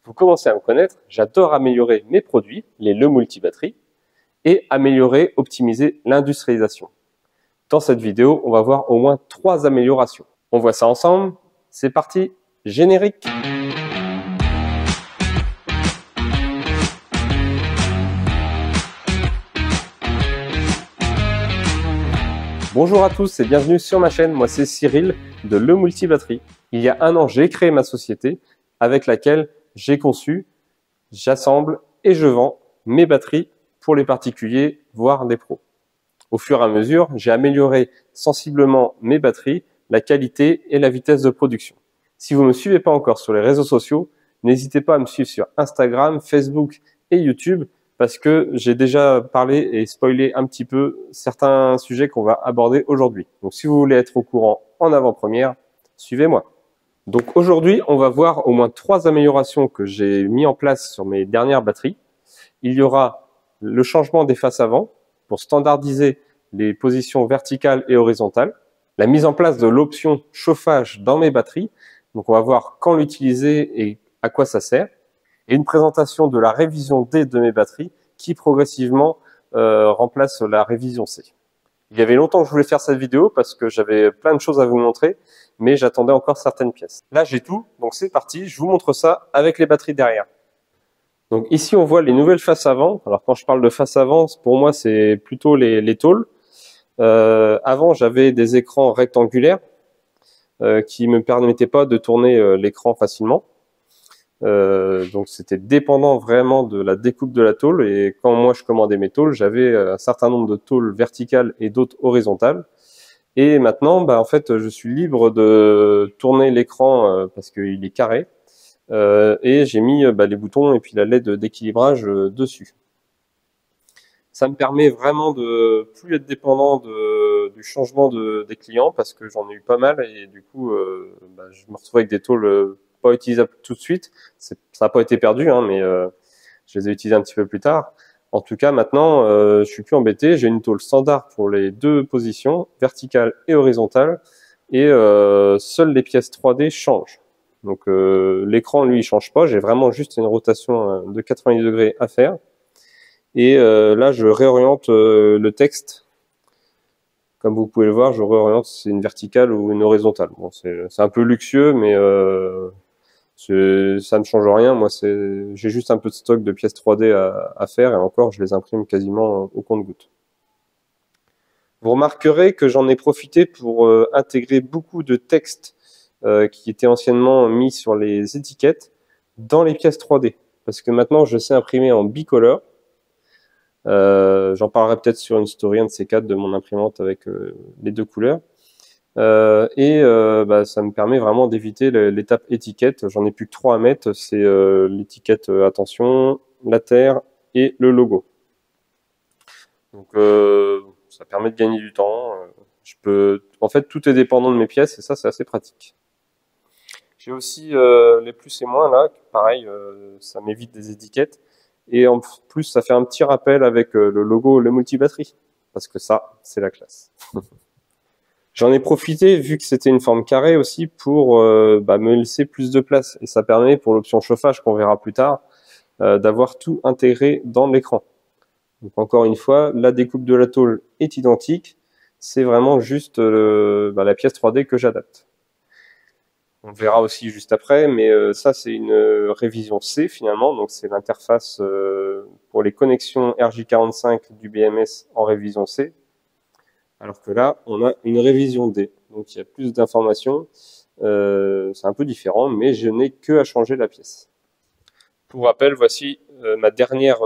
Vous commencez à me connaître, j'adore améliorer mes produits, les Le Multi-Batterie, et améliorer, optimiser l'industrialisation. Dans cette vidéo, on va voir au moins 3 améliorations. On voit ça ensemble, c'est parti, générique. Bonjour à tous et bienvenue sur ma chaîne, moi c'est Cyril de Le Multi-Batterie. Il y a un an, j'ai créé ma société avec laquelle j'ai conçu, j'assemble et je vends mes batteries pour les particuliers, voire des pros. Au fur et à mesure, j'ai amélioré sensiblement mes batteries, la qualité et la vitesse de production. Si vous ne me suivez pas encore sur les réseaux sociaux, n'hésitez pas à me suivre sur Instagram, Facebook et YouTube parce que j'ai déjà parlé et spoilé un petit peu certains sujets qu'on va aborder aujourd'hui. Donc si vous voulez être au courant en avant-première, suivez-moi. Donc aujourd'hui, on va voir au moins 3 améliorations que j'ai mis en place sur mes dernières batteries. Il y aura le changement des faces avant pour standardiser les positions verticales et horizontales, la mise en place de l'option chauffage dans mes batteries. Donc on va voir quand l'utiliser et à quoi ça sert. Et une présentation de la révision D de mes batteries qui progressivement remplace la révision C. Il y avait longtemps que je voulais faire cette vidéo parce que j'avais plein de choses à vous montrer, mais j'attendais encore certaines pièces. Là, j'ai tout, donc c'est parti, je vous montre ça avec les batteries derrière. Donc ici, on voit les nouvelles faces avant. Alors quand je parle de face avant, pour moi, c'est plutôt les tôles. Avant, j'avais des écrans rectangulaires qui me permettaient pas de tourner l'écran facilement. Donc c'était dépendant vraiment de la découpe de la tôle, et quand moi je commandais mes tôles, j'avais un certain nombre de tôles verticales et d'autres horizontales. Et maintenant, en fait, je suis libre de tourner l'écran parce qu'il est carré, et j'ai mis les boutons et puis la LED d'équilibrage dessus. Ça me permet vraiment de plus être dépendant du changement des clients parce que j'en ai eu pas mal, et du coup je me retrouve avec des tôles pas utilisables tout de suite. Ça n'a pas été perdu, mais je les ai utilisées un petit peu plus tard. En tout cas, maintenant, je suis plus embêté. J'ai une tôle standard pour les 2 positions, verticale et horizontale, et seules les pièces 3D changent. Donc l'écran, lui, il change pas. J'ai vraiment juste une rotation de 90 degrés à faire. Et là, je réoriente le texte. Comme vous pouvez le voir, je réoriente si c'est une verticale ou une horizontale. Bon, c'est un peu luxueux, mais ça ne change rien. Moi, j'ai juste un peu de stock de pièces 3D à faire, et encore, je les imprime quasiment au compte-gouttes. Vous remarquerez que j'en ai profité pour intégrer beaucoup de textes qui étaient anciennement mis sur les étiquettes dans les pièces 3D. Parce que maintenant, je sais imprimer en bicolore. J'en parlerai peut-être sur une story, un de ces 4 de mon imprimante avec les 2 couleurs. Ça me permet vraiment d'éviter l'étape étiquette. J'en ai plus que 3 à mettre. C'est l'étiquette attention, la terre et le logo. Donc ça permet de gagner du temps. En fait, tout est dépendant de mes pièces, et ça, c'est assez pratique. J'ai aussi les plus et moins là. Pareil, ça m'évite des étiquettes. Et en plus, ça fait un petit rappel avec le logo Le Multi-Batterie, parce que ça, c'est la classe. J'en ai profité, vu que c'était une forme carrée aussi, pour me laisser plus de place. Et ça permet, pour l'option chauffage qu'on verra plus tard, d'avoir tout intégré dans l'écran. Donc encore une fois, la découpe de la tôle est identique. C'est vraiment juste la pièce 3D que j'adapte. On verra aussi juste après, mais ça c'est une révision C finalement, donc c'est l'interface pour les connexions RJ45 du BMS en révision C, alors que là on a une révision D, donc il y a plus d'informations, c'est un peu différent, mais je n'ai que à changer la pièce. Pour rappel, voici ma dernière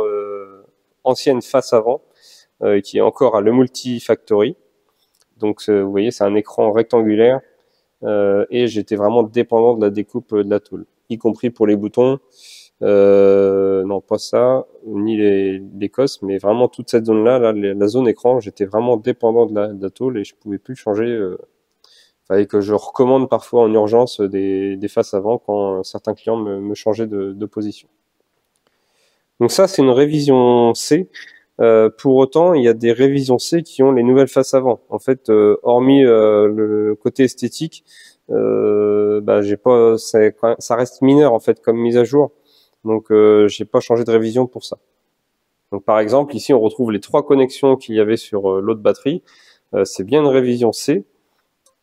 ancienne face avant, qui est encore à Le Multi-Factory, donc vous voyez c'est un écran rectangulaire. Et j'étais vraiment dépendant de la découpe de la tôle, y compris pour les boutons, non pas ça, ni les cosses, mais vraiment toute cette zone-là, la zone écran, j'étais vraiment dépendant de la tôle, et je pouvais plus changer. Fallait que je recommande parfois en urgence des faces avant quand certains clients me changeaient de position. Donc ça, c'est une révision C. Pour autant, il y a des révisions C qui ont les nouvelles faces avant. En fait, hormis le côté esthétique, j'ai pas, ça reste mineur en fait comme mise à jour. Donc j'ai pas changé de révision pour ça. Donc par exemple, ici on retrouve les 3 connexions qu'il y avait sur l'autre batterie. C'est bien une révision C,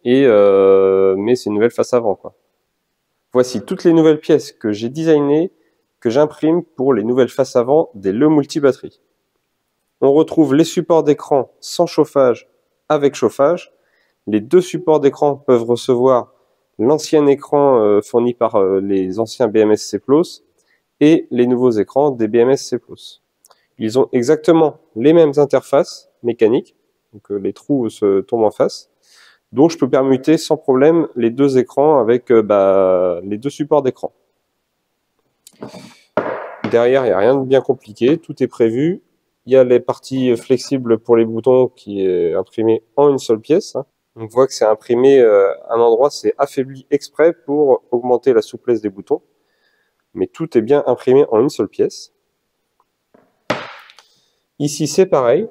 mais c'est une nouvelle face avant, quoi. Voici toutes les nouvelles pièces que j'ai designées, que j'imprime pour les nouvelles faces avant des Le Multi-Batterie. On retrouve les supports d'écran sans chauffage, avec chauffage. Les 2 supports d'écran peuvent recevoir l'ancien écran fourni par les anciens BMS C+, et les nouveaux écrans des BMS C+. Ils ont exactement les mêmes interfaces mécaniques, donc les trous se tombent en face, donc je peux permuter sans problème les 2 écrans avec les 2 supports d'écran. Derrière, il n'y a rien de bien compliqué, tout est prévu. Il y a les parties flexibles pour les boutons qui est imprimé en une seule pièce. On voit que c'est imprimé à un endroit, c'est affaibli exprès pour augmenter la souplesse des boutons. Mais tout est bien imprimé en une seule pièce. Ici, c'est pareil,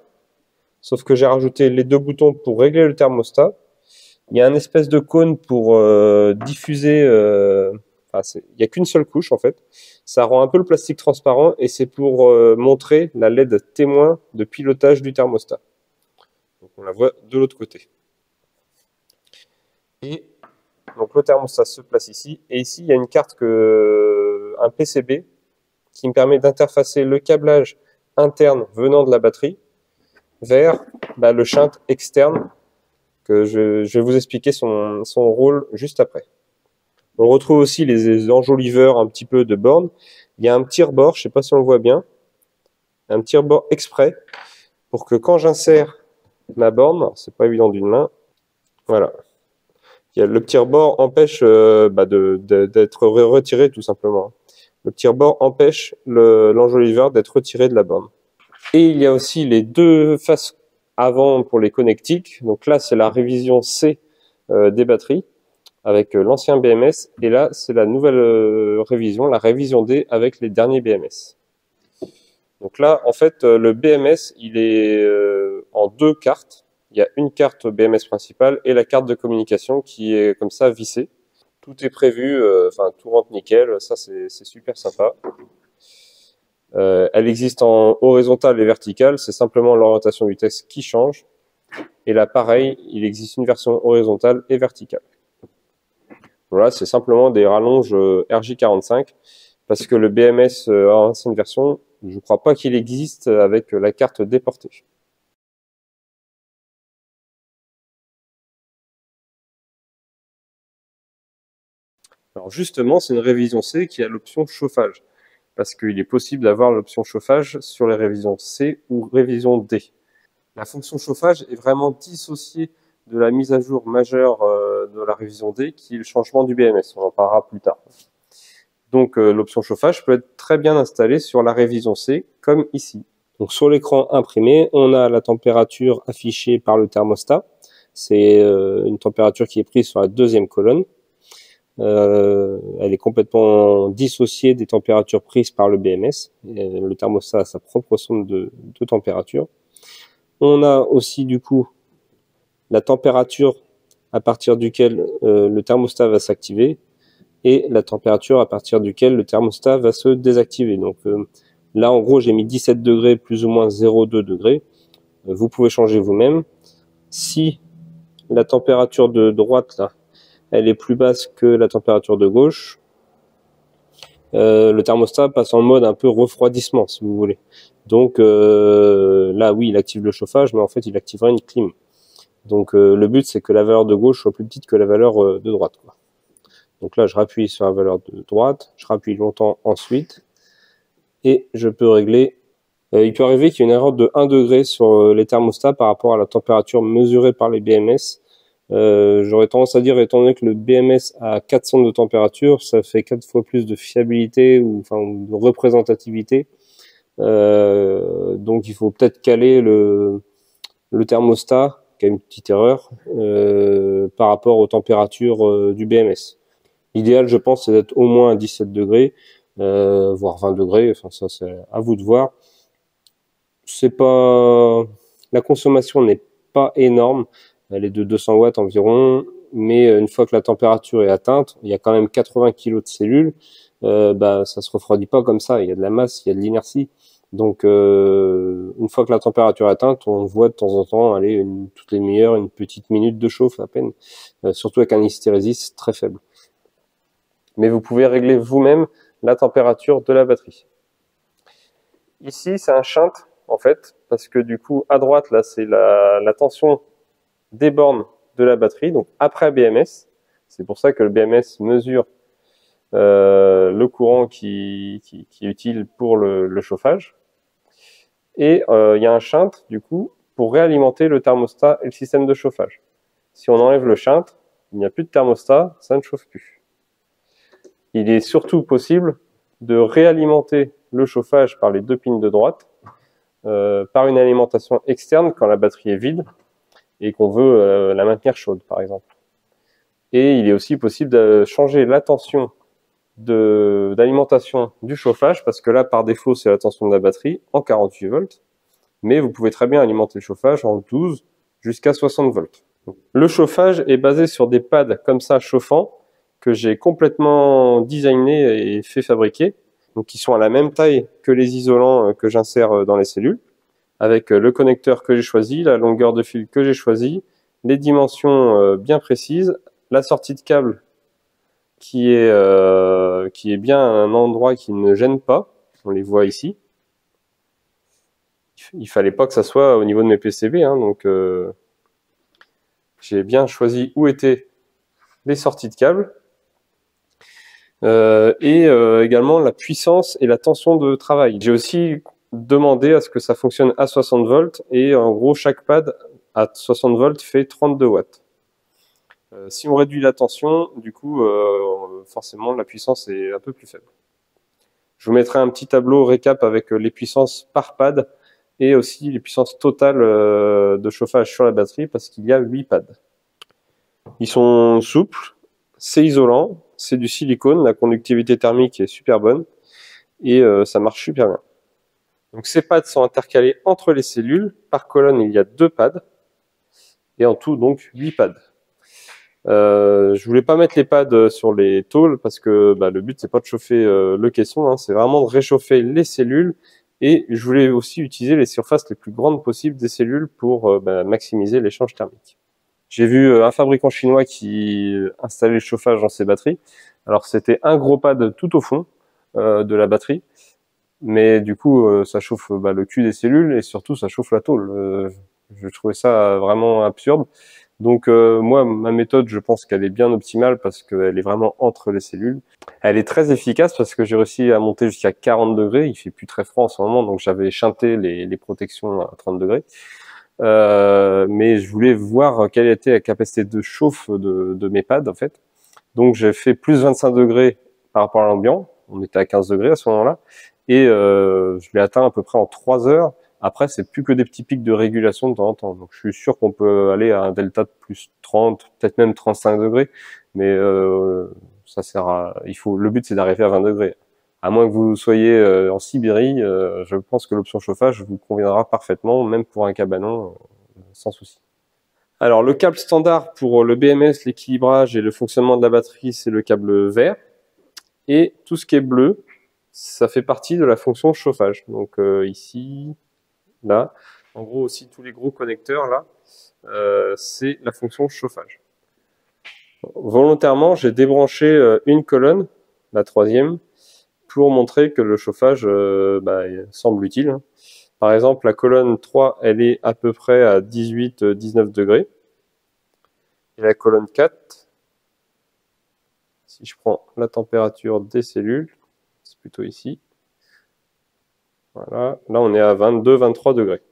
sauf que j'ai rajouté les 2 boutons pour régler le thermostat. Il y a une espèce de cône pour diffuser... il n'y a qu'une seule couche, en fait. Ça rend un peu le plastique transparent et c'est pour montrer la LED témoin de pilotage du thermostat. Donc on la voit de l'autre côté. Et donc le thermostat se place ici. Et ici, il y a une carte, un PCB, qui me permet d'interfacer le câblage interne venant de la batterie vers le shunt externe, que je vais vous expliquer son rôle juste après. On retrouve aussi les enjoliveurs un petit peu de borne. Il y a un petit rebord, je ne sais pas si on le voit bien, un petit rebord exprès pour que quand j'insère ma borne, c'est pas évident d'une main, voilà. Le petit rebord empêche d'être retiré tout simplement. Le petit rebord empêche l'enjoliveur d'être retiré de la borne. Et il y a aussi les 2 faces avant pour les connectiques. Donc là, c'est la révision C des batteries avec l'ancien BMS. Et là, c'est la nouvelle révision, la révision D avec les derniers BMS. Donc là, en fait, le BMS, il est en 2 cartes. Il y a une carte BMS principale et la carte de communication qui est comme ça vissée. Tout est prévu, tout rentre nickel. Ça, c'est super sympa. Elle existe en horizontal et vertical. C'est simplement l'orientation du texte qui change. Et là, pareil, il existe une version horizontale et verticale. Voilà, c'est simplement des rallonges RJ45 parce que le BMS en ancienne version, je ne crois pas qu'il existe avec la carte déportée. Alors justement, c'est une révision C qui a l'option chauffage, parce qu'il est possible d'avoir l'option chauffage sur les révisions C ou révision D. La fonction chauffage est vraiment dissociée de la mise à jour majeure de la révision D, qui est le changement du BMS. On en parlera plus tard. Donc l'option chauffage peut être très bien installée sur la révision C, comme ici. Donc sur l'écran imprimé, on a la température affichée par le thermostat. C'est une température qui est prise sur la 2e colonne. Elle est complètement dissociée des températures prises par le BMS. Le thermostat a sa propre sonde de température. On a aussi du coup la température à partir duquel le thermostat va s'activer et la température à partir duquel le thermostat va se désactiver. Donc là en gros j'ai mis 17 degrés plus ou moins 0,2 degrés. Vous pouvez changer vous-même. Si la température de droite là, elle est plus basse que la température de gauche, le thermostat passe en mode un peu refroidissement, si vous voulez. Donc là, oui, il active le chauffage, mais en fait, il activera une clim. Donc le but, c'est que la valeur de gauche soit plus petite que la valeur de droite, quoi. Donc là, je rappuie sur la valeur de droite, je rappuie longtemps ensuite, et je peux régler. Il peut arriver qu'il y ait une erreur de 1 degré sur les thermostats par rapport à la température mesurée par les BMS. J'aurais tendance à dire, étant donné que le BMS a 4 sondes de température, ça fait 4 fois plus de fiabilité ou de représentativité. Donc il faut peut-être caler le thermostat, qui a une petite erreur, par rapport aux températures du BMS. L'idéal, je pense, c'est d'être au moins à 17 degrés, voire 20 degrés. Enfin, ça, c'est à vous de voir. La consommation n'est pas énorme. Elle est de 200 watts environ, mais une fois que la température est atteinte, il y a quand même 80 kg de cellules, ça se refroidit pas comme ça. Il y a de la masse, il y a de l'inertie. Donc, une fois que la température est atteinte, on voit de temps en temps aller toutes les demi-heures, une petite minute de chauffe à peine, surtout avec un hystérésis très faible. Mais vous pouvez régler vous-même la température de la batterie. Ici, c'est un shunt, en fait, parce que du coup, à droite, là, c'est la tension des bornes de la batterie, donc après BMS. C'est pour ça que le BMS mesure le courant qui est utile pour le chauffage. Et il y a un shunt, du coup, pour réalimenter le thermostat et le système de chauffage. Si on enlève le shunt, il n'y a plus de thermostat, ça ne chauffe plus. Il est surtout possible de réalimenter le chauffage par les deux pins de droite, par une alimentation externe quand la batterie est vide et qu'on veut la maintenir chaude, par exemple. Et il est aussi possible de changer la tension d'alimentation du chauffage, parce que là, par défaut, c'est la tension de la batterie en 48 volts, mais vous pouvez très bien alimenter le chauffage en 12 jusqu'à 60 volts. Le chauffage est basé sur des pads comme ça chauffants que j'ai complètement designé et fait fabriquer, donc qui sont à la même taille que les isolants que j'insère dans les cellules, avec le connecteur que j'ai choisi, la longueur de fil que j'ai choisi, les dimensions bien précises, la sortie de câble qui est bien à un endroit qui ne gêne pas. On les voit ici. Il fallait pas que ça soit au niveau de mes PCB, hein, donc j'ai bien choisi où étaient les sorties de câble et également la puissance et la tension de travail. J'ai aussi demandé à ce que ça fonctionne à 60 volts et en gros chaque pad à 60 volts fait 32 watts. Si on réduit la tension, du coup, forcément, la puissance est un peu plus faible. Je vous mettrai un petit tableau récap avec les puissances par pad et aussi les puissances totales de chauffage sur la batterie parce qu'il y a 8 pads. Ils sont souples, c'est isolant, c'est du silicone, la conductivité thermique est super bonne et ça marche super bien. Donc ces pads sont intercalés entre les cellules. Par colonne, il y a 2 pads et en tout donc 8 pads. Je voulais pas mettre les pads sur les tôles parce que le but c'est pas de chauffer le caisson, hein, c'est vraiment de réchauffer les cellules et je voulais aussi utiliser les surfaces les plus grandes possibles des cellules pour maximiser l'échange thermique. J'ai vu un fabricant chinois qui installait le chauffage dans ses batteries. Alors c'était un gros pad tout au fond de la batterie, mais du coup ça chauffe le cul des cellules et surtout ça chauffe la tôle. Je trouvais ça vraiment absurde. Donc moi, ma méthode, je pense qu'elle est bien optimale parce qu'elle est vraiment entre les cellules. Elle est très efficace parce que j'ai réussi à monter jusqu'à 40 degrés. Il fait plus très froid en ce moment, donc j'avais shunté les protections à 30 degrés. Mais je voulais voir quelle était la capacité de chauffe de mes pads en fait. Donc j'ai fait plus 25 degrés par rapport à l'ambiant. On était à 15 degrés à ce moment-là. Et je l'ai atteint à peu près en 3 heures. Après, c'est plus que des petits pics de régulation de temps en temps. Donc, je suis sûr qu'on peut aller à un delta de plus 30, peut-être même 35 degrés. Mais ça sert à... Le but, c'est d'arriver à 20 degrés. À moins que vous soyez en Sibérie, je pense que l'option chauffage vous conviendra parfaitement, même pour un cabanon, sans souci. Alors, le câble standard pour le BMS, l'équilibrage et le fonctionnement de la batterie, c'est le câble vert. Et tout ce qui est bleu, ça fait partie de la fonction chauffage. Donc, ici... Là, en gros aussi tous les gros connecteurs là, c'est la fonction chauffage. Volontairement, j'ai débranché une colonne, la troisième, pour montrer que le chauffage semble utile. Par exemple, la colonne 3, elle est à peu près à 18-19 degrés. Et la colonne 4, si je prends la température des cellules, c'est plutôt ici. Voilà, là on est à 22-23 degrés.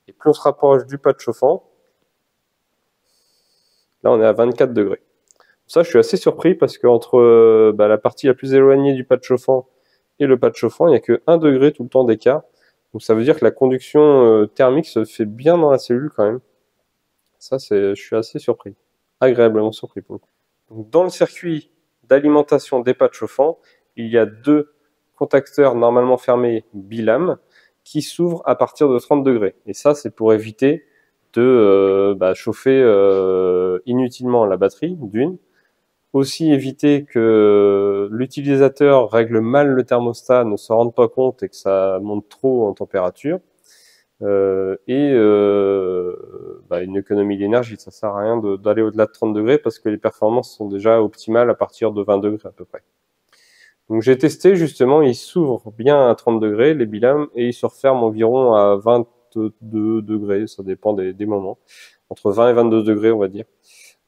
Et plus on se rapproche du pad chauffant, là on est à 24 degrés. Ça, je suis assez surpris parce qu'entre la partie la plus éloignée du pad chauffant et le pad chauffant, il n'y a que 1 degré tout le temps d'écart. Donc ça veut dire que la conduction thermique se fait bien dans la cellule quand même. Ça, je suis assez surpris. Agréablement surpris pour le coup. Donc, dans le circuit d'alimentation des pads chauffants, il y a 2 contacteurs normalement fermés bilames qui s'ouvrent à partir de 30 degrés. Et ça, c'est pour éviter de chauffer inutilement la batterie, d'une, Aussi éviter que l'utilisateur règle mal le thermostat, ne se rende pas compte et que ça monte trop en température. Une économie d'énergie, ça sert à rien d'aller au-delà de 30 degrés parce que les performances sont déjà optimales à partir de 20 degrés à peu près. Donc j'ai testé justement, ils s'ouvrent bien à 30 degrés les bilames et ils se referment environ à 22 degrés, ça dépend des moments, entre 20 et 22 degrés on va dire.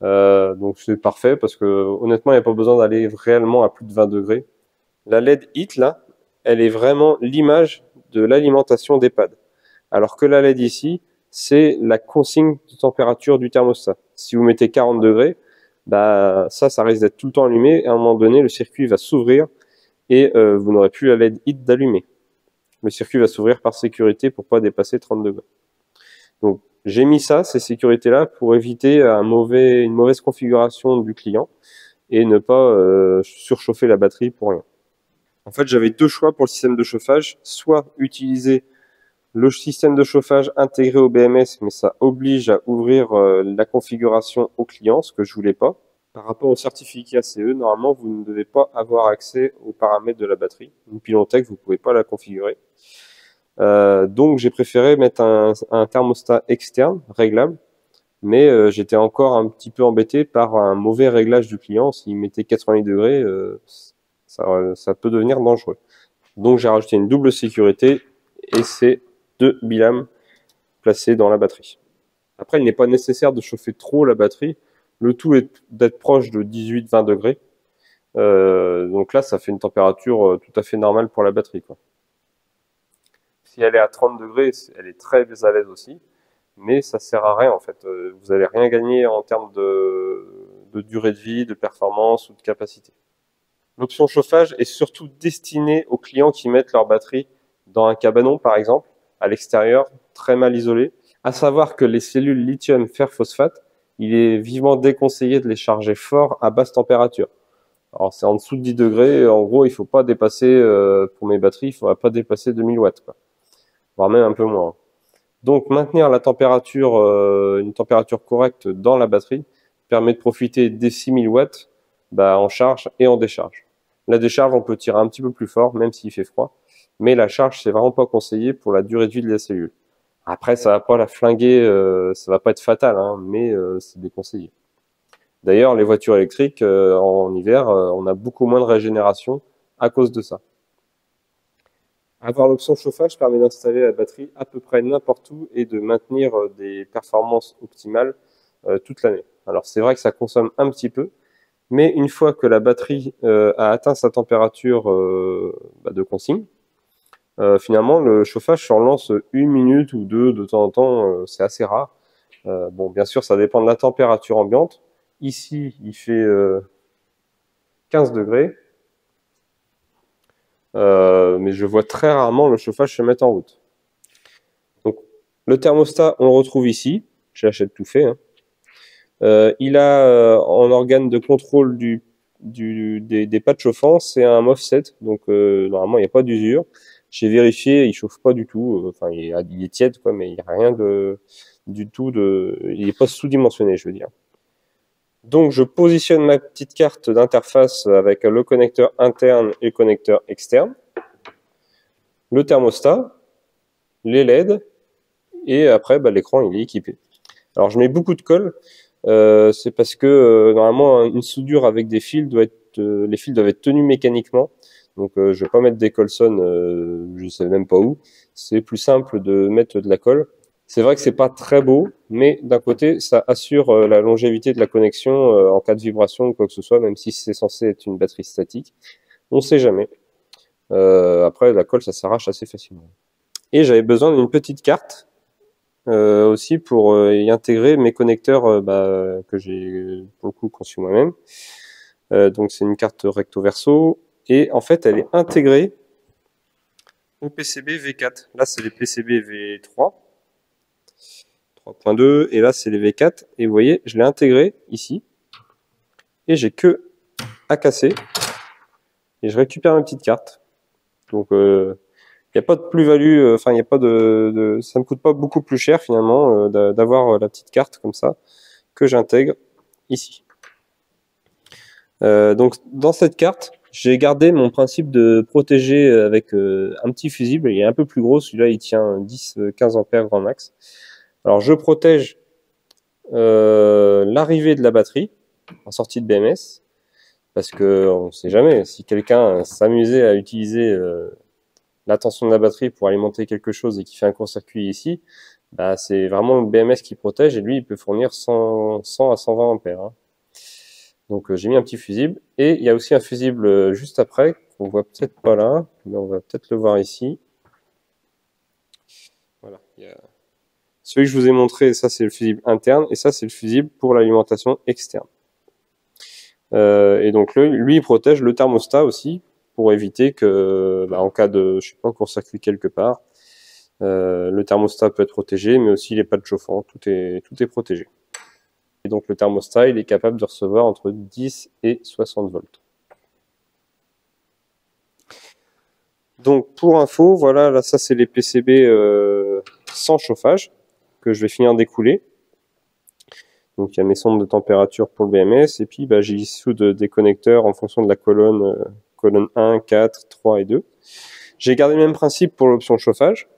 Donc c'est parfait parce que honnêtement il n'y a pas besoin d'aller réellement à plus de 20 degrés. La LED Heat là, elle est vraiment l'image de l'alimentation d'EHPAD. Alors que la LED ici, c'est la consigne de température du thermostat. Si vous mettez 40 degrés, bah ça risque d'être tout le temps allumé et à un moment donné le circuit va s'ouvrir et vous n'aurez plus la LED Heat d'allumer. Le circuit va s'ouvrir par sécurité pour pas dépasser 30 degrés. Donc j'ai mis ces sécurités-là pour éviter une mauvaise configuration du client et ne pas surchauffer la batterie pour rien. En fait, j'avais deux choix pour le système de chauffage. Soit utiliser le système de chauffage intégré au BMS, mais ça oblige à ouvrir la configuration au client, ce que je voulais pas. Par rapport au certificat CE, normalement, vous ne devez pas avoir accès aux paramètres de la batterie. Une Pilontech, vous pouvez pas la configurer. Donc j'ai préféré mettre un thermostat externe réglable, mais j'étais encore un petit peu embêté par un mauvais réglage du client. S'il mettait 88 degrés, ça peut devenir dangereux. Donc j'ai rajouté une double sécurité et c'est 2 bilames placés dans la batterie. Après, il n'est pas nécessaire de chauffer trop la batterie. Le tout est d'être proche de 18-20 degrés. Donc là, ça fait une température tout à fait normale pour la batterie, quoi. Si elle est à 30 degrés, elle est très à l'aise aussi, mais ça sert à rien en fait. Vous allez rien gagner en termes de durée de vie, de performance ou de capacité. L'option chauffage est surtout destinée aux clients qui mettent leur batterie dans un cabanon par exemple, à l'extérieur, très mal isolé. À savoir que les cellules lithium fer phosphate, il est vivement déconseillé de les charger fort à basse température. Alors c'est en dessous de 10 degrés, en gros il faut pas dépasser, pour mes batteries, il faudra pas dépasser 2000 watts, quoi. Voire même un peu moins. Donc maintenir la température, une température correcte dans la batterie permet de profiter des 6000 watts en charge et en décharge. La décharge, on peut tirer un petit peu plus fort, même s'il fait froid, mais la charge, c'est vraiment pas conseillé pour la durée de vie de la cellule. Après, ça va pas la flinguer, ça va pas être fatal, hein, mais c'est déconseillé. D'ailleurs, les voitures électriques, en hiver, on a beaucoup moins de régénération à cause de ça. Avoir l'option chauffage permet d'installer la batterie à peu près n'importe où et de maintenir des performances optimales toute l'année. Alors c'est vrai que ça consomme un petit peu, mais une fois que la batterie a atteint sa température de consigne, finalement le chauffage se relance 1 minute ou 2 de temps en temps, c'est assez rare. Bon, bien sûr, ça dépend de la température ambiante. Ici, il fait 15 degrés. Mais je vois très rarement le chauffage se mettre en route. Donc, le thermostat, on le retrouve ici. Je l'achète tout fait, hein. Il a en organe de contrôle des pads chauffants, c'est un offset, donc normalement il n'y a pas d'usure. J'ai vérifié, il chauffe pas du tout. Enfin, il est tiède, quoi, mais il n'y a rien du tout il n'est pas sous-dimensionné, je veux dire. Donc je positionne ma petite carte d'interface avec le connecteur interne et le connecteur externe, le thermostat, les LED, et après l'écran il est équipé. Alors je mets beaucoup de colle, c'est parce que normalement une soudure avec des fils les fils doivent être tenus mécaniquement, donc je vais pas mettre des Colson, je sais même pas où. C'est plus simple de mettre de la colle. C'est vrai que c'est pas très beau, mais d'un côté, ça assure la longévité de la connexion en cas de vibration ou quoi que ce soit, même si c'est censé être une batterie statique. On sait jamais. Après, la colle, ça s'arrache assez facilement. Et j'avais besoin d'une petite carte aussi pour y intégrer mes connecteurs que j'ai pour le coup conçu moi-même. Donc c'est une carte recto verso et en fait, elle est intégrée au PCB V4. Là, c'est les PCB V3. 3.2 et là c'est les V4 et vous voyez je l'ai intégré ici et j'ai que à casser et je récupère ma petite carte. Donc il n'y a pas de plus-value, enfin il n'y a pas ça me coûte pas beaucoup plus cher finalement d'avoir la petite carte comme ça que j'intègre ici. Donc dans cette carte, j'ai gardé mon principe de protéger avec un petit fusible. Il est un peu plus gros, celui-là il tient 10-15 ampères grand max. Alors je protège l'arrivée de la batterie en sortie de BMS, parce que on sait jamais, si quelqu'un s'amusait à utiliser la tension de la batterie pour alimenter quelque chose et qui fait un court-circuit ici, bah c'est vraiment le BMS qui protège, et lui il peut fournir 100 à 120 ampères. Hein. Donc j'ai mis un petit fusible, et il y a aussi un fusible juste après qu'on voit peut-être pas là, mais on va peut-être le voir ici. Voilà, il y a celui que je vous ai montré, ça c'est le fusible interne, et ça c'est le fusible pour l'alimentation externe. Et donc lui il protège le thermostat aussi, pour éviter que, en cas de, je sais pas, court-circuit quelque part, le thermostat peut être protégé, mais aussi les pads chauffants, tout est protégé. Et donc le thermostat, il est capable de recevoir entre 10 et 60 volts. Donc pour info, voilà, là ça c'est les PCB sans chauffage que je vais finir d'écouler. Donc il y a mes sondes de température pour le BMS, et puis j'y soude des connecteurs en fonction de la colonne 1, 4, 3 et 2. J'ai gardé le même principe pour l'option chauffage,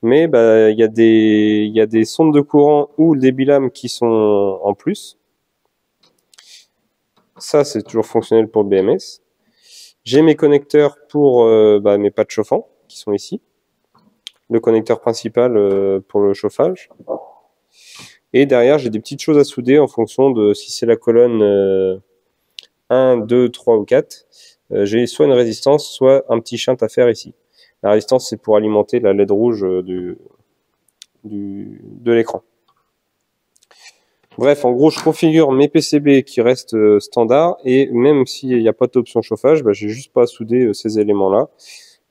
mais il y a des sondes de courant ou des bilames qui sont en plus. Ça c'est toujours fonctionnel pour le BMS. J'ai mes connecteurs pour mes pads chauffants qui sont ici. Le connecteur principal pour le chauffage. Et derrière, j'ai des petites choses à souder en fonction de si c'est la colonne 1, 2, 3 ou 4. J'ai soit une résistance, soit un petit shunt à faire ici. La résistance, c'est pour alimenter la LED rouge de l'écran. Bref, en gros, je configure mes PCB qui restent standards, et même s'il n'y a pas d'option chauffage, j'ai juste pas à souder ces éléments-là.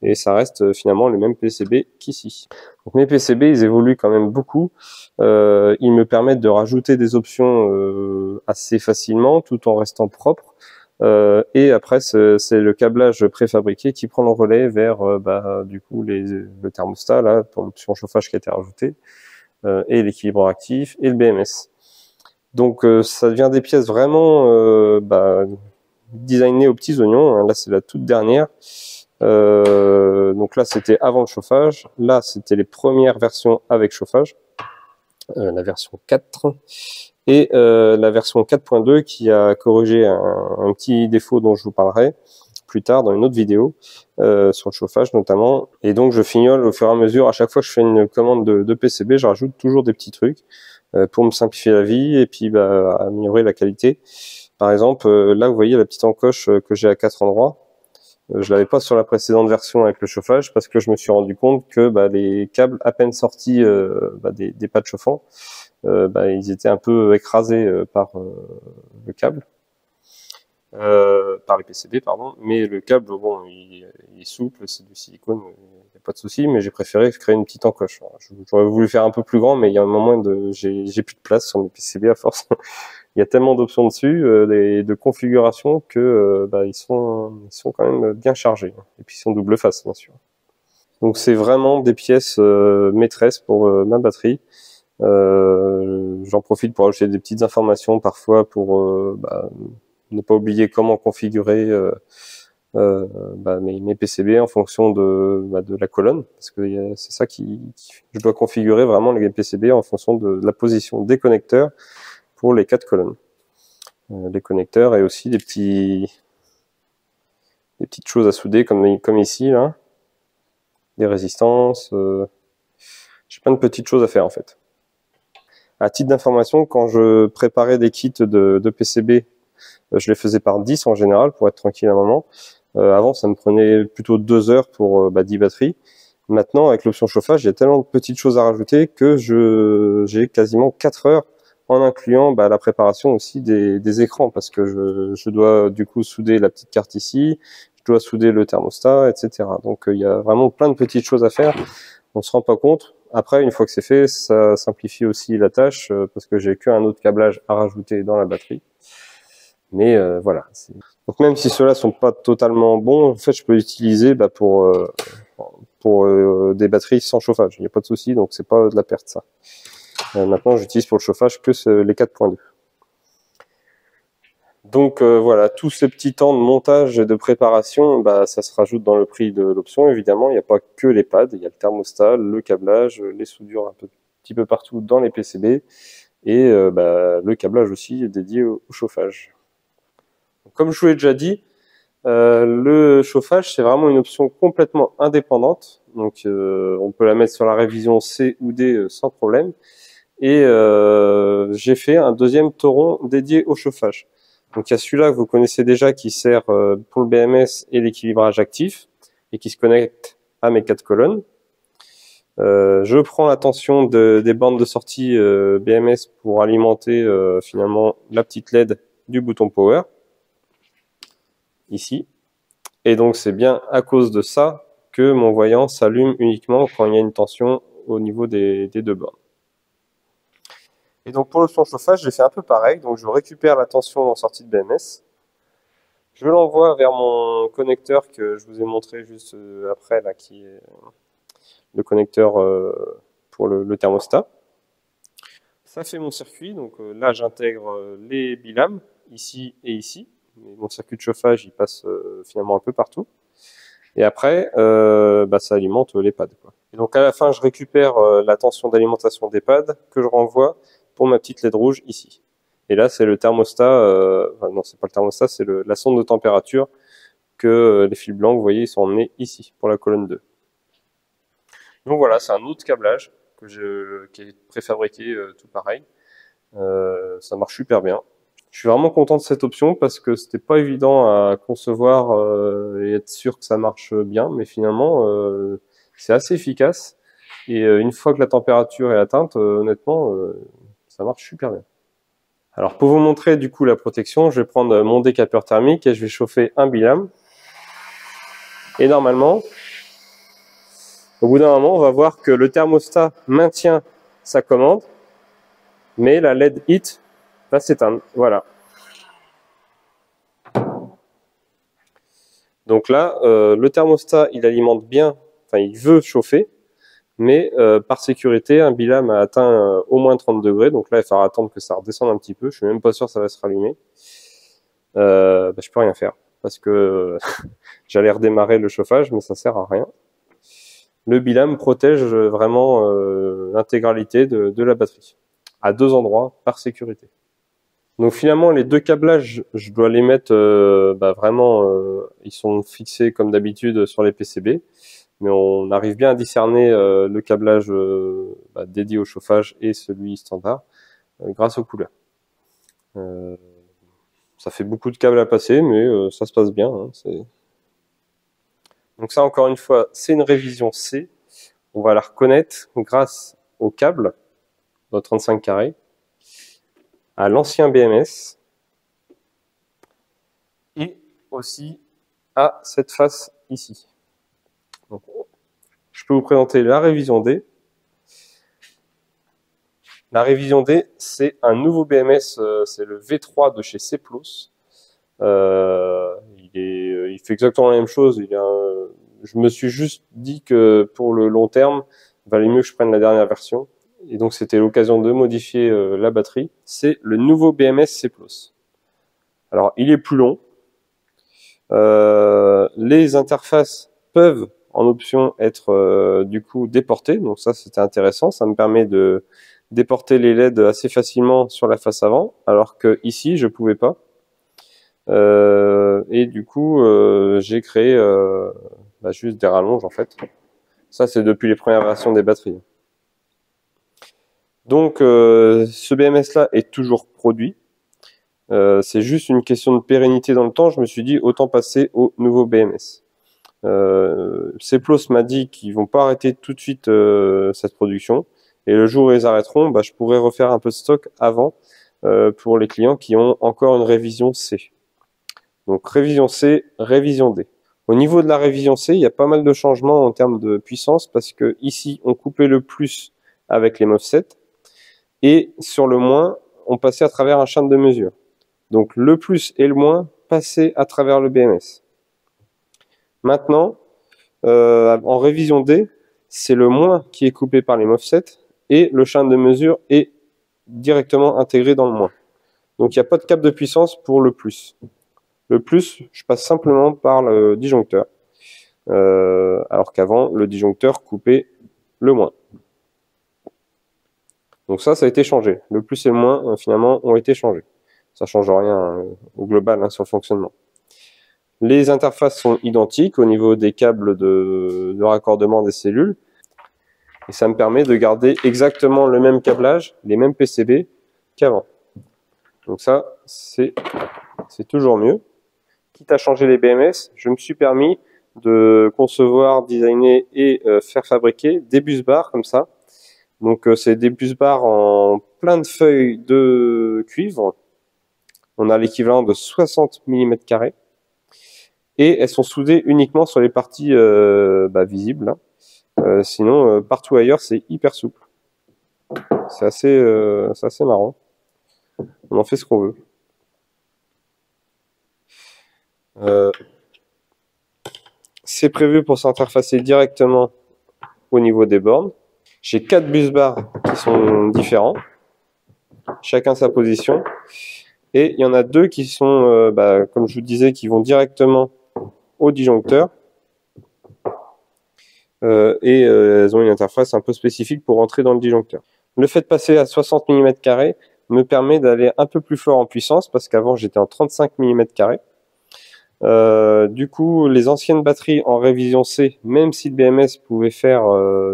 Et ça reste finalement le même PCB qu'ici. Donc mes PCB, ils évoluent quand même beaucoup. Ils me permettent de rajouter des options assez facilement, tout en restant propre. Et après, c'est le câblage préfabriqué qui prend le relais vers du coup le thermostat là pour l'option chauffage qui a été rajoutée, et l'équilibreur actif et le BMS. Donc ça devient des pièces vraiment designées aux petits oignons. Hein. Là, c'est la toute dernière. Donc là c'était avant le chauffage, là c'était les premières versions avec chauffage, la version 4, et la version 4.2 qui a corrigé un petit défaut dont je vous parlerai plus tard dans une autre vidéo sur le chauffage notamment. Et donc je fignole au fur et à mesure, à chaque fois que je fais une commande de PCB, je rajoute toujours des petits trucs pour me simplifier la vie et puis améliorer la qualité. Par exemple, là vous voyez la petite encoche que j'ai à 4 endroits. Je l'avais pas sur la précédente version avec le chauffage, parce que je me suis rendu compte que les câbles à peine sortis des pads chauffants, ils étaient un peu écrasés par le câble, par les PCB pardon. Mais le câble, bon, il est souple, c'est du silicone, il n'y a pas de souci. Mais j'ai préféré créer une petite encoche. J'aurais voulu faire un peu plus grand, mais il y a un moment j'ai plus de place sur mes PCB à force. Il y a tellement d'options dessus, de configurations que ils sont quand même bien chargés. Et puis ils sont double face, bien sûr. Donc c'est vraiment des pièces maîtresses pour ma batterie. J'en profite pour ajouter des petites informations parfois pour ne pas oublier comment configurer mes PCB en fonction de la colonne, parce que c'est ça je dois configurer vraiment les PCB en fonction de la position des connecteurs pour les 4 colonnes. Les connecteurs, et aussi des petites choses à souder comme ici là, des résistances. J'ai plein de petites choses à faire en fait. À titre d'information, quand je préparais des kits de PCB, je les faisais par 10 en général pour être tranquille un moment. Avant, ça me prenait plutôt 2 heures pour 10 batteries. Maintenant, avec l'option chauffage, il y a tellement de petites choses à rajouter que j'ai quasiment 4 heures, en incluant la préparation aussi des écrans, parce que je dois du coup souder la petite carte ici, je dois souder le thermostat, etc. Donc il y a vraiment plein de petites choses à faire, on se rend pas compte. Après, une fois que c'est fait, ça simplifie aussi la tâche, parce que j'ai qu'un autre câblage à rajouter dans la batterie. Mais voilà. Donc même si ceux-là sont pas totalement bons, en fait, je peux l'utiliser pour des batteries sans chauffage. Il n'y a pas de souci, donc c'est pas de la perte ça. Maintenant, j'utilise pour le chauffage que les 4.2. Donc voilà, tous ces petits temps de montage et de préparation, bah, ça se rajoute dans le prix de l'option. Évidemment, il n'y a pas que les pads, il y a le thermostat, le câblage, les soudures un petit peu partout dans les PCB et bah, le câblage aussi dédié au chauffage. Comme je vous l'ai déjà dit, le chauffage, c'est vraiment une option complètement indépendante. Donc on peut la mettre sur la révision C ou D sans problème. Et j'ai fait un deuxième tauron dédié au chauffage. Donc il y a celui-là que vous connaissez déjà qui sert pour le BMS et l'équilibrage actif et qui se connecte à mes 4 colonnes. Je prends la tension des bandes de sortie BMS pour alimenter finalement la petite LED du bouton power ici. Et donc c'est bien à cause de ça que mon voyant s'allume uniquement quand il y a une tension au niveau des deux bornes. Et donc pour l'option chauffage, j'ai fait un peu pareil. Donc je récupère la tension en sortie de BMS. Je l'envoie vers mon connecteur que je vous ai montré juste après, là, qui est le connecteur pour le thermostat. Ça fait mon circuit. Donc là, j'intègre les bilames, ici et ici. Mon circuit de chauffage, il passe finalement un peu partout. Et après, bah, ça alimente les pads, quoi. Et donc à la fin, je récupère la tension d'alimentation des pads que je renvoie pour ma petite LED rouge ici. Et là, c'est le thermostat, enfin, non, c'est pas le thermostat, c'est la sonde de température que les fils blancs, vous voyez, ils sont emmenés ici pour la colonne 2. Donc voilà, c'est un autre câblage qui est préfabriqué, tout pareil. Ça marche super bien. Je suis vraiment content de cette option parce que c'était pas évident à concevoir et être sûr que ça marche bien, mais finalement c'est assez efficace. Et une fois que la température est atteinte, honnêtement, ça marche super bien. Alors pour vous montrer du coup la protection, je vais prendre mon décapeur thermique et je vais chauffer un bilame. Et normalement, au bout d'un moment, on va voir que le thermostat maintient sa commande, mais la LED HIT va s'éteindre. Voilà. Donc là, le thermostat, il alimente bien, enfin il veut chauffer, mais par sécurité, un bilame a atteint au moins 30 degrés, donc là il faudra attendre que ça redescende un petit peu, je suis même pas sûr que ça va se rallumer. Bah, je peux rien faire, parce que j'allais redémarrer le chauffage, mais ça sert à rien. Le bilame protège vraiment l'intégralité de la batterie, à 2 endroits par sécurité. Donc finalement, les deux câblages, je dois les mettre bah, vraiment, ils sont fixés comme d'habitude sur les PCB, mais on arrive bien à discerner le câblage bah, dédié au chauffage et celui standard grâce aux couleurs. Ça fait beaucoup de câbles à passer, mais ça se passe bien. Hein, donc ça, encore une fois, c'est une révision C. On va la reconnaître grâce au câble dans 35 carrés, à l'ancien BMS et aussi à cette face ici. Donc, je peux vous présenter la révision D. La révision D, c'est un nouveau BMS, c'est le V3 de chez C++. Il fait exactement la même chose. Je me suis juste dit que pour le long terme, il valait mieux que je prenne la dernière version. Et donc c'était l'occasion de modifier la batterie. C'est le nouveau BMS C++. Alors il est plus long. Les interfaces peuvent en option être du coup déportées. Donc ça c'était intéressant. Ça me permet de déporter les LED assez facilement sur la face avant, alors que ici je pouvais pas. Et du coup j'ai créé bah, juste des rallonges en fait. Ça c'est depuis les premières versions des batteries. Donc ce BMS là est toujours produit. C'est juste une question de pérennité dans le temps. Je me suis dit autant passer au nouveau BMS. C+ m'a dit qu'ils vont pas arrêter tout de suite cette production. Et le jour où ils arrêteront, bah, je pourrais refaire un peu de stock avant pour les clients qui ont encore une révision C. Donc révision C, révision D. Au niveau de la révision C, il y a pas mal de changements en termes de puissance parce que ici on coupait le plus avec les MOSFET et sur le moins on passait à travers un chaîne de mesure. Donc le plus et le moins passaient à travers le BMS. Maintenant, en révision D, c'est le moins qui est coupé par les MOSFET et le chaîne de mesure est directement intégré dans le moins. Donc il n'y a pas de câble de puissance pour le plus. Le plus, je passe simplement par le disjoncteur. Alors qu'avant, le disjoncteur coupait le moins. Donc ça a été changé. Le plus et le moins, finalement, ont été changés. Ça change rien au global sur le fonctionnement. Les interfaces sont identiques au niveau des câbles de raccordement des cellules. Et ça me permet de garder exactement le même câblage, les mêmes PCB qu'avant. Donc ça, c'est toujours mieux. Quitte à changer les BMS, je me suis permis de concevoir, designer et faire fabriquer des bus bars comme ça. Donc c'est des bus bars en plein de feuilles de cuivre. On a l'équivalent de 60 mm². Et elles sont soudées uniquement sur les parties visibles. Sinon, partout ailleurs, c'est hyper souple. C'est assez marrant. On en fait ce qu'on veut. C'est prévu pour s'interfacer directement au niveau des bornes. J'ai 4 bus bars qui sont différents, chacun sa position. Et il y en a 2 qui sont, comme je vous disais, qui vont directement au disjoncteur. Elles ont une interface un peu spécifique pour entrer dans le disjoncteur. Le fait de passer à 60 mm² me permet d'aller un peu plus fort en puissance, parce qu'avant j'étais en 35 mm². Du coup, les anciennes batteries en révision C, même si le BMS pouvait faire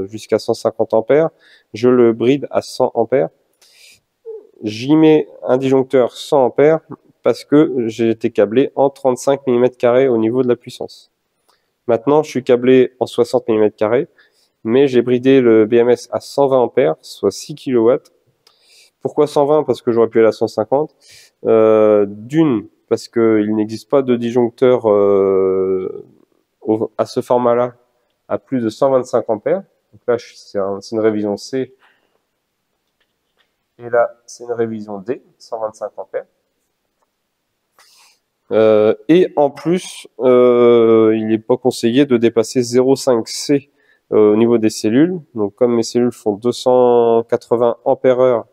jusqu'à 150 ampères, je le bride à 100 ampères. J'y mets un disjoncteur 100 ampères parce que j'ai été câblé en 35 mm² au niveau de la puissance. Maintenant, je suis câblé en 60 mm², mais j'ai bridé le BMS à 120 ampères, soit 6 kW. Pourquoi 120? Parce que j'aurais pu aller à 150. D'une, parce qu'il n'existe pas de disjoncteur à ce format-là à plus de 125 ampères. Donc là, c'est une révision C. Et là, c'est une révision D, 125 ampères. Et en plus, il n'est pas conseillé de dépasser 0,5 C au niveau des cellules. Donc comme mes cellules font 280 ampères-heure,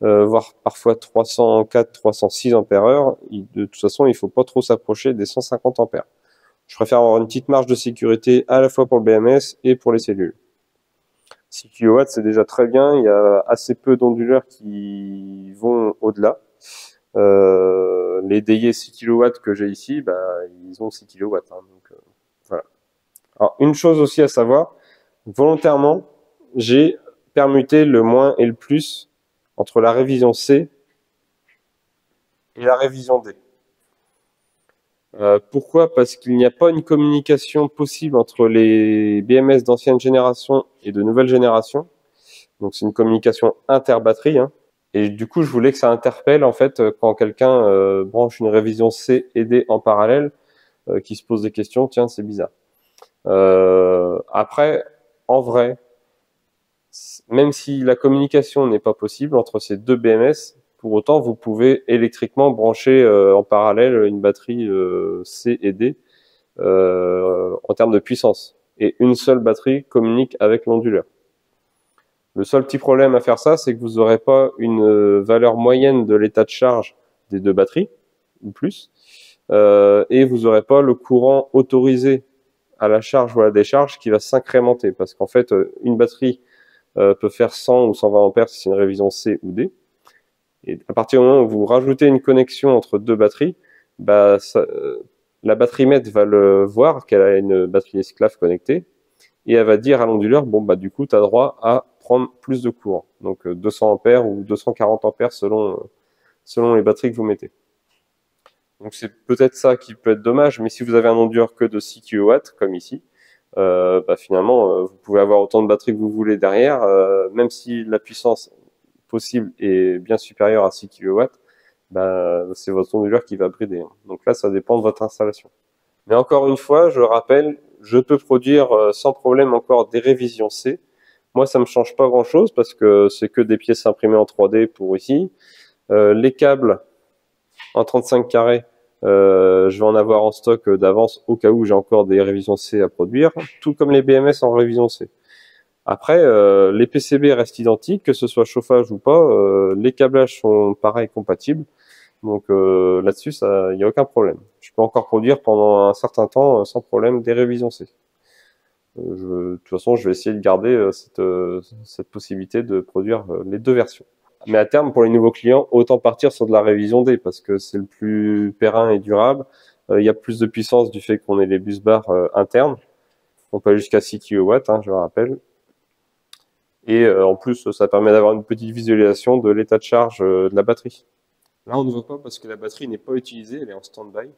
voire parfois 304, 306 ampères-heure, de toute façon, il ne faut pas trop s'approcher des 150 ampères. Je préfère avoir une petite marge de sécurité à la fois pour le BMS et pour les cellules. 6 kW, c'est déjà très bien. Il y a assez peu d'onduleurs qui vont au-delà. Les DI 6 kW que j'ai ici, ils ont 6 kW. Voilà. Alors, une chose aussi à savoir, volontairement, j'ai permuté le moins et le plus entre la révision C et la révision D. Pourquoi? Parce qu'il n'y a pas une communication possible entre les BMS d'ancienne génération et de nouvelle génération. Donc c'est une communication inter-batterie. Et du coup, je voulais que ça interpelle en fait quand quelqu'un branche une révision C et D en parallèle, qui se pose des questions. Tiens, c'est bizarre. Après, en vrai, même si la communication n'est pas possible entre ces deux BMS, pour autant, vous pouvez électriquement brancher en parallèle une batterie C et D en termes de puissance. Et une seule batterie communique avec l'onduleur. Le seul petit problème à faire ça, c'est que vous n'aurez pas une valeur moyenne de l'état de charge des deux batteries, ou plus, et vous n'aurez pas le courant autorisé à la charge ou à la décharge qui va s'incrémenter, parce qu'en fait, une batterie peut faire 100 ou 120 ampères si c'est une révision C ou D. Et à partir du moment où vous rajoutez une connexion entre deux batteries, la batterie mètre va le voir qu'elle a une batterie esclave connectée, et elle va dire à l'onduleur, du coup, tu as droit à prendre plus de courant. Donc 200 ampères ou 240 ampères selon les batteries que vous mettez. Donc c'est peut-être ça qui peut être dommage, mais si vous avez un onduleur que de 6 kW, comme ici, finalement, vous pouvez avoir autant de batteries que vous voulez derrière, même si la puissance possible est bien supérieure à 6 kW, c'est votre onduleur qui va brider. Donc là, ça dépend de votre installation. Mais encore une fois, je rappelle, je peux produire sans problème encore des révisions C. Moi, ça me change pas grand-chose parce que c'est que des pièces imprimées en 3D pour ici. Les câbles en 35 carrés, je vais en avoir en stock d'avance au cas où j'ai encore des révisions C à produire, tout comme les BMS en révision C. Après, les PCB restent identiques, que ce soit chauffage ou pas, les câblages sont pareils, compatibles. Donc là-dessus, il n'y a aucun problème. Je peux encore produire pendant un certain temps sans problème des révisions C. De toute façon, je vais essayer de garder cette possibilité de produire les deux versions. Mais à terme, pour les nouveaux clients, autant partir sur de la révision D parce que c'est le plus périn et durable. Il y a plus de puissance du fait qu'on ait les bus bars internes. On peut aller jusqu'à 6 kW, hein, je le rappelle. Et en plus, ça permet d'avoir une petite visualisation de l'état de charge de la batterie. Là, on ne voit pas parce que la batterie n'est pas utilisée, elle est en stand-by.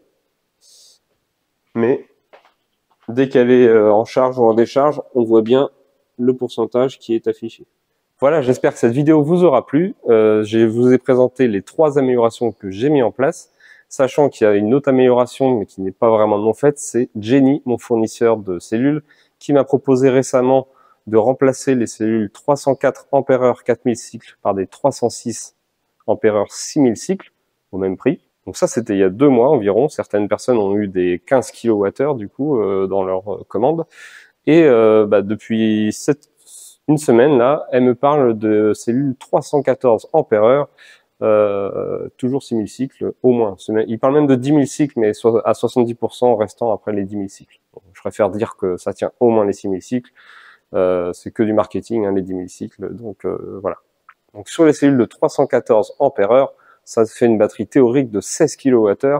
Mais dès qu'elle est en charge ou en décharge, on voit bien le pourcentage qui est affiché. Voilà, j'espère que cette vidéo vous aura plu. Je vous ai présenté les 3 améliorations que j'ai mis en place, sachant qu'il y a une autre amélioration, mais qui n'est pas vraiment de mon fait, c'est Jenny, mon fournisseur de cellules, qui m'a proposé récemment de remplacer les cellules 304 ampères-heure 4000 cycles par des 306 ampères-heure 6000 cycles, au même prix. Donc ça, c'était il y a 2 mois environ. Certaines personnes ont eu des 15 kWh du coup dans leur commande. Et depuis une semaine là, elle me parle de cellules 314 ampères-heure, toujours 6000 cycles au moins. Il parle même de 10 000 cycles, mais à 70% restant après les 10 000 cycles. Donc, je préfère dire que ça tient au moins les 6000 cycles. C'est que du marketing, hein, les 10 000 cycles. Donc voilà. Donc sur les cellules de 314 ampères-heure, ça fait une batterie théorique de 16 kWh,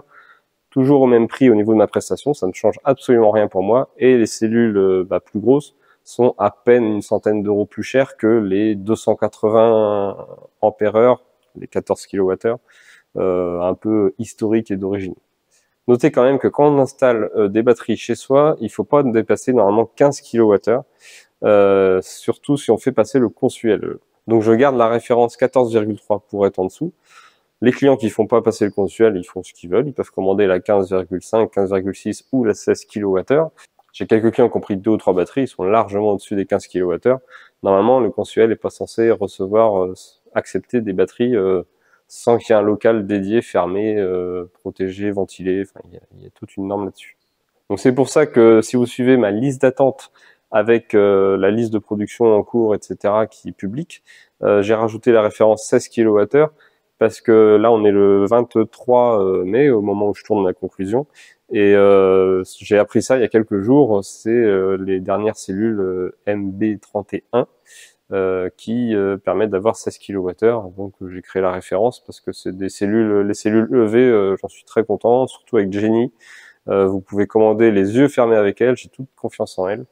toujours au même prix au niveau de ma prestation, ça ne change absolument rien pour moi. Et les cellules plus grosses sont à peine une centaine d'euros plus chères que les 280 ampères-heure, les 14 kWh, un peu historiques et d'origine. Notez quand même que quand on installe des batteries chez soi, il ne faut pas dépasser normalement 15 kWh, surtout si on fait passer le consuel. Donc je garde la référence 14,3 pour être en dessous. Les clients qui font pas passer le consuel, ils font ce qu'ils veulent. Ils peuvent commander la 15,5, 15,6 ou la 16 kWh. J'ai quelques clients qui ont pris 2 ou 3 batteries, ils sont largement au-dessus des 15 kWh. Normalement, le consuel n'est pas censé accepter des batteries sans qu'il y ait un local dédié, fermé, protégé, ventilé. Enfin, il y a toute une norme là-dessus. Donc c'est pour ça que si vous suivez ma liste d'attente avec la liste de production en cours, etc., qui est publique, j'ai rajouté la référence 16 kWh parce que là, on est le 23 mai, au moment où je tourne la conclusion, et j'ai appris ça il y a quelques jours, c'est les dernières cellules MB31 qui permettent d'avoir 16 kWh, donc j'ai créé la référence parce que c'est des cellules, les cellules EV, j'en suis très content, surtout avec Jenny. Vous pouvez commander les yeux fermés avec elle, j'ai toute confiance en elle.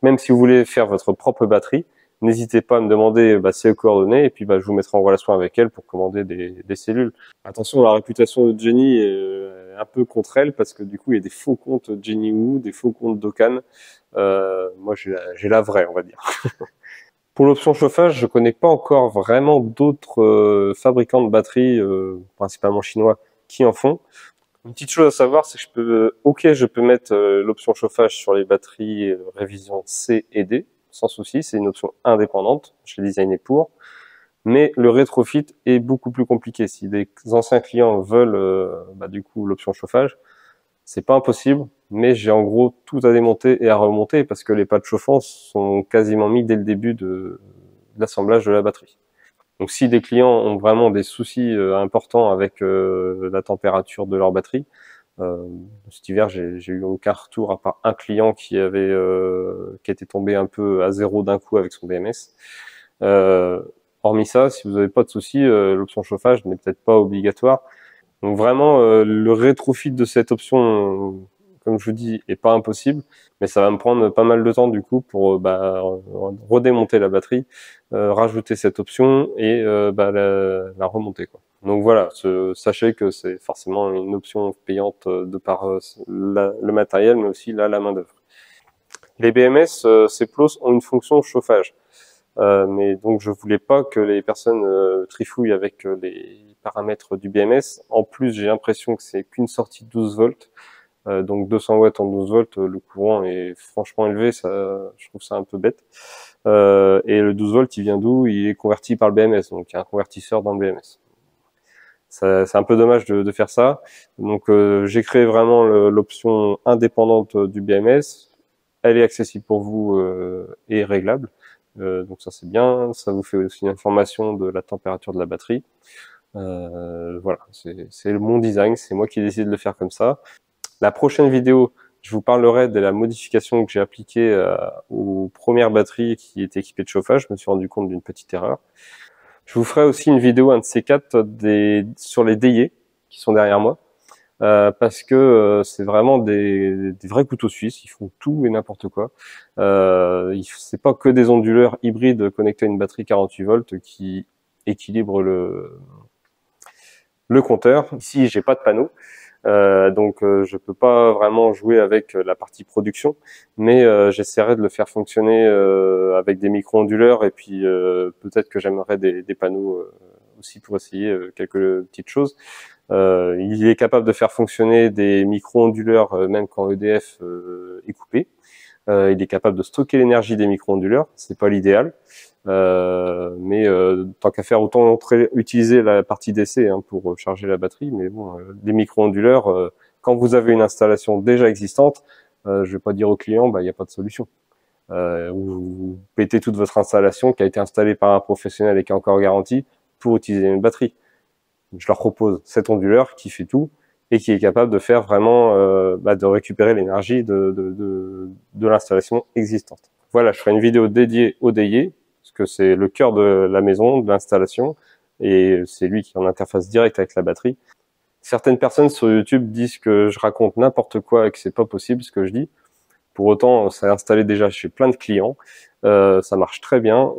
Même si vous voulez faire votre propre batterie, n'hésitez pas à me demander ses coordonnées et puis je vous mettrai en relation avec elle pour commander des cellules. Attention, la réputation de Jenny est un peu contre elle parce que du coup il y a des faux comptes Jenny Wu, des faux comptes Dokkan. Moi j'ai la vraie, on va dire. Pour l'option chauffage, je connais pas encore vraiment d'autres fabricants de batteries, principalement chinois, qui en font. Une petite chose à savoir, c'est que je peux mettre l'option chauffage sur les batteries révision C et D, sans souci, c'est une option indépendante, je l'ai designé pour. Mais le rétrofit est beaucoup plus compliqué. Si des anciens clients veulent du coup l'option chauffage, c'est pas impossible, mais j'ai en gros tout à démonter et à remonter parce que les pads chauffants sont quasiment mis dès le début de l'assemblage de la batterie. Donc si des clients ont vraiment des soucis importants avec la température de leur batterie, cet hiver j'ai eu aucun retour à part un client qui était tombé un peu à zéro d'un coup avec son BMS. Hormis ça, si vous n'avez pas de soucis, l'option chauffage n'est peut-être pas obligatoire. Donc vraiment, le rétrofit de cette option, comme je vous dis, est pas impossible, mais ça va me prendre pas mal de temps du coup pour redémonter la batterie, rajouter cette option et la remonter, quoi. Donc voilà, sachez que c'est forcément une option payante de par le matériel, mais aussi la main d'œuvre. Les BMS, ces PLOS ont une fonction chauffage. Mais donc je voulais pas que les personnes trifouillent avec les paramètres du BMS. En plus, j'ai l'impression que c'est qu'une sortie 12 volts. Donc 200 watts en 12 volts, le courant est franchement élevé, je trouve ça un peu bête. Et le 12 volts, il vient d'où? Il est converti par le BMS, donc il y a un convertisseur dans le BMS. C'est un peu dommage de faire ça. Donc j'ai créé vraiment l'option indépendante du BMS. Elle est accessible pour vous et réglable. Donc ça c'est bien, ça vous fait aussi une information de la température de la batterie. Voilà, c'est mon design, c'est moi qui décide de le faire comme ça. La prochaine vidéo, je vous parlerai de la modification que j'ai appliquée aux premières batteries qui étaient équipées de chauffage. Je me suis rendu compte d'une petite erreur. Je vous ferai aussi une vidéo, un de ces quatre, sur les déiers qui sont derrière moi. Parce que c'est vraiment des vrais couteaux suisses, ils font tout et n'importe quoi. C'est pas que des onduleurs hybrides connectés à une batterie 48 volts qui équilibrent le compteur. Ici, j'ai pas de panneau, donc je peux pas vraiment jouer avec la partie production, mais j'essaierai de le faire fonctionner avec des micro-onduleurs, et puis peut-être que j'aimerais des panneaux aussi pour essayer quelques petites choses. Il est capable de faire fonctionner des micro-onduleurs même quand EDF est coupé. Il est capable de stocker l'énergie des micro-onduleurs, c'est pas l'idéal, mais tant qu'à faire, autant utiliser la partie d'essai pour charger la batterie. Mais bon, les micro-onduleurs, quand vous avez une installation déjà existante, je vais pas dire au client, bah il n'y a pas de solution. Vous pétez toute votre installation qui a été installée par un professionnel et qui est encore garantie pour utiliser une batterie. Je leur propose cet onduleur qui fait tout et qui est capable de faire vraiment, de récupérer l'énergie de l'installation existante. Voilà, je ferai une vidéo dédiée au déier, parce que c'est le cœur de la maison, de l'installation, et c'est lui qui est en interface directe avec la batterie. Certaines personnes sur YouTube disent que je raconte n'importe quoi et que c'est pas possible ce que je dis. Pour autant, ça est installé déjà chez plein de clients. Ça marche très bien.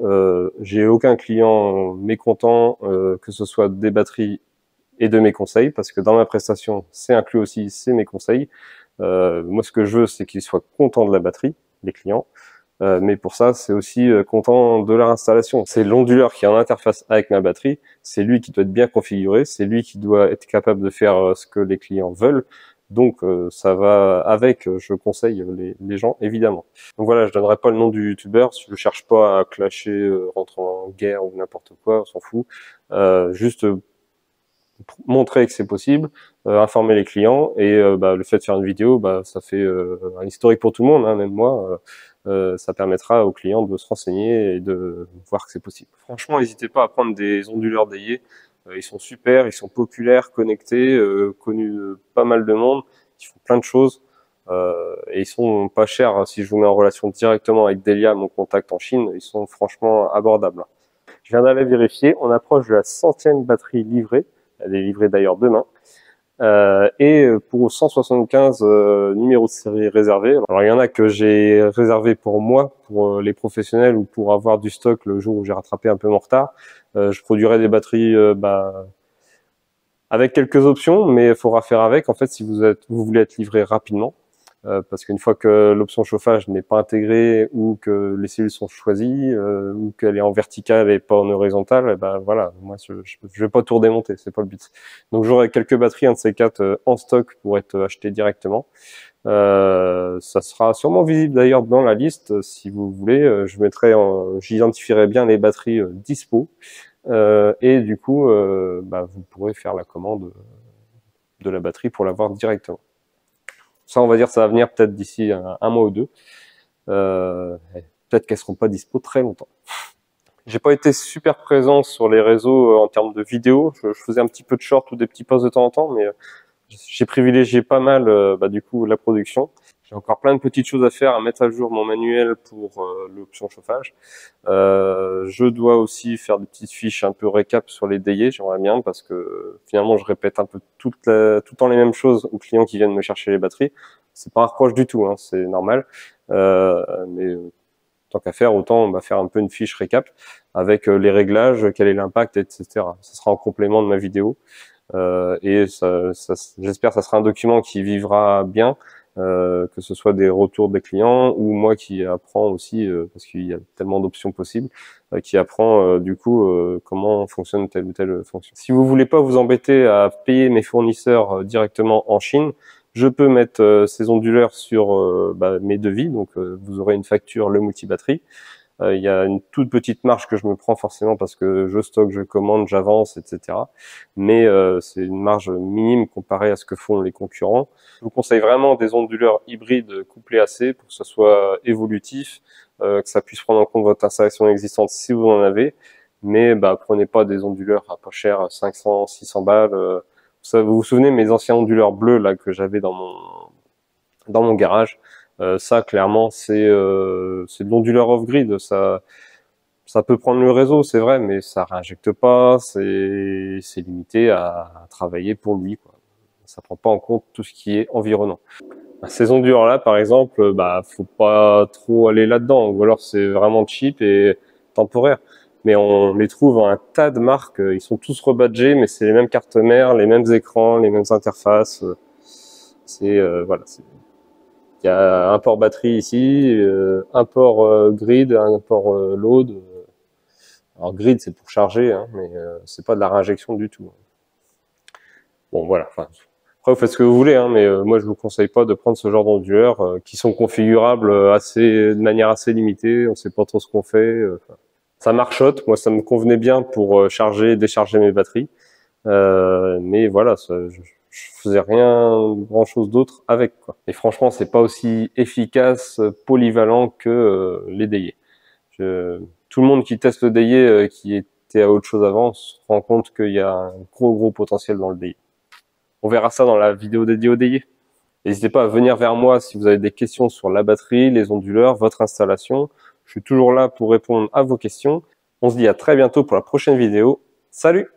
J'ai aucun client mécontent, que ce soit des batteries et de mes conseils, parce que dans ma prestation, c'est inclus aussi, c'est mes conseils. Moi, ce que je veux, c'est qu'ils soient contents de la batterie, les clients. Mais pour ça, c'est aussi content de leur installation. C'est l'onduleur qui est en interface avec ma batterie. C'est lui qui doit être bien configuré. C'est lui qui doit être capable de faire ce que les clients veulent. Donc ça va avec, je conseille les gens évidemment. Donc voilà, je donnerai pas le nom du youtubeur, je cherche pas à clasher, rentrer en guerre ou n'importe quoi, on s'en fout. Juste montrer que c'est possible, informer les clients, et le fait de faire une vidéo, ça fait un historique pour tout le monde, même moi. Ça permettra aux clients de se renseigner et de voir que c'est possible. Franchement, n'hésitez pas à prendre des onduleurs déiers. Ils sont super, ils sont populaires, connectés, connus de pas mal de monde, qui font plein de choses. Et ils sont pas chers. Si je vous mets en relation directement avec Delia, mon contact en Chine, ils sont franchement abordables. Je viens d'aller vérifier, on approche de la 100e batterie livrée. Elle est livrée d'ailleurs demain. Et pour 175 numéros de série réservés. Alors il y en a que j'ai réservé pour moi, pour les professionnels, ou pour avoir du stock le jour où j'ai rattrapé un peu mon retard. Je produirai des batteries avec quelques options, mais il faudra faire avec, en fait, si vous voulez être livré rapidement. Parce qu'une fois que l'option chauffage n'est pas intégrée, ou que les cellules sont choisies, ou qu'elle est en verticale et pas en horizontale, voilà, moi je vais pas tout redémonter, c'est pas le but. Donc j'aurai quelques batteries, un de ces quatre, en stock pour être acheté directement. Ça sera sûrement visible d'ailleurs dans la liste, si vous voulez. J'identifierai bien les batteries dispo, et du coup, vous pourrez faire la commande de la batterie pour l'avoir directement. Ça, on va dire, ça va venir peut-être d'ici un mois ou deux. Peut-être qu'elles seront pas dispo très longtemps. J'ai pas été super présent sur les réseaux en termes de vidéos. Je faisais un petit peu de short ou des petits posts de temps en temps, mais j'ai privilégié pas mal du coup la production. J'ai encore plein de petites choses à faire, à mettre à jour mon manuel pour l'option chauffage. Je dois aussi faire des petites fiches un peu récap sur les déiers, j'aimerais bien, parce que finalement je répète un peu tout le temps les mêmes choses aux clients qui viennent me chercher les batteries. C'est pas un reproche du tout, c'est normal. Mais tant qu'à faire, autant faire un peu une fiche récap avec les réglages, quel est l'impact, etc. Ça sera en complément de ma vidéo. Et j'espère que ça sera un document qui vivra bien, que ce soit des retours des clients ou moi qui apprends aussi, parce qu'il y a tellement d'options possibles, qui apprend du coup comment fonctionne telle ou telle fonction. Si vous voulez pas vous embêter à payer mes fournisseurs directement en Chine, je peux mettre ces onduleurs sur mes devis, donc vous aurez une facture Le Multi-Batterie. Il y a une toute petite marge que je me prends forcément parce que je stocke, je commande, j'avance, etc. Mais c'est une marge minime comparée à ce que font les concurrents. Je vous conseille vraiment des onduleurs hybrides couplés AC pour que ce soit évolutif, que ça puisse prendre en compte votre installation existante si vous en avez, mais bah prenez pas des onduleurs à pas cher, 500, 600 balles. Ça, vous vous souvenez mes anciens onduleurs bleus là que j'avais dans mon garage, ça clairement c'est de l'onduleur off-grid, ça peut prendre le réseau, c'est vrai, mais ça réinjecte pas, c'est limité à travailler pour lui, quoi. Ça prend pas en compte tout ce qui est environnant. Ces onduleurs-là, par exemple, bah faut pas trop aller là-dedans, ou alors c'est vraiment cheap et temporaire. Mais on les trouve à un tas de marques, ils sont tous rebadgés, mais c'est les mêmes cartes mères, les mêmes écrans, les mêmes interfaces. Voilà, il y a un port batterie ici, un port grid, un port load. Alors grid c'est pour charger, hein, mais c'est pas de la réinjection du tout. Bon voilà. Enfin, après vous faites ce que vous voulez, hein, mais moi je vous conseille pas de prendre ce genre d'onduleurs qui sont configurables de manière assez limitée. On sait pas trop ce qu'on fait. Ça marchote. Moi ça me convenait bien pour charger et décharger mes batteries, mais voilà, je faisais rien grand chose d'autre avec, quoi. Et franchement c'est pas aussi efficace, polyvalent que les déiers. Tout le monde qui teste le déier qui était à autre chose avant se rend compte qu'il y a un gros potentiel dans le déier. On verra ça dans la vidéo dédiée au déier. N'hésitez pas à venir vers moi si vous avez des questions sur la batterie, les onduleurs, votre installation. Je suis toujours là pour répondre à vos questions. On se dit à très bientôt pour la prochaine vidéo. Salut!